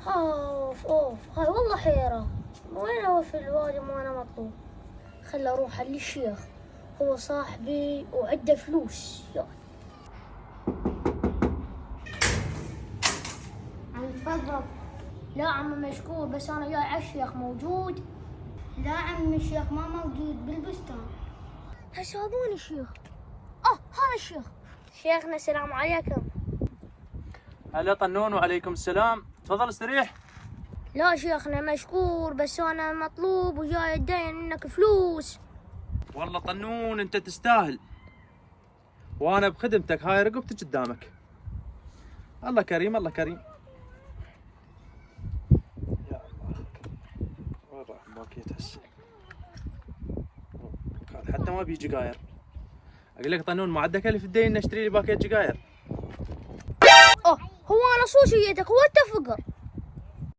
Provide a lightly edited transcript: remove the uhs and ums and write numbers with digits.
اوف هاي والله حيرة. وين هو في الوادي وانا مطلوب؟ خل اروح للشيخ، هو صاحبي وعنده فلوس. عم تفضل. لا عم مشكور، بس انا جاي على الشيخ. موجود؟ لا عم الشيخ ما موجود بالبستان. حسابوني الشيخ. هذا الشيخ. شيخنا السلام عليكم. هلا طنون وعليكم السلام، تفضل استريح. لا شيخنا مشكور، بس انا مطلوب وجاي اتدين منك فلوس. والله طنون انت تستاهل، وانا بخدمتك، هاي رقبتك قدامك. الله كريم الله كريم. يا الله وين راح باكيت هسه؟ حتى ما بيجي جاير. اقول لك طنون ما عندك الف الدين اشتري لي باكيت جاير. هو انا صوصيتك، هو انت فقر؟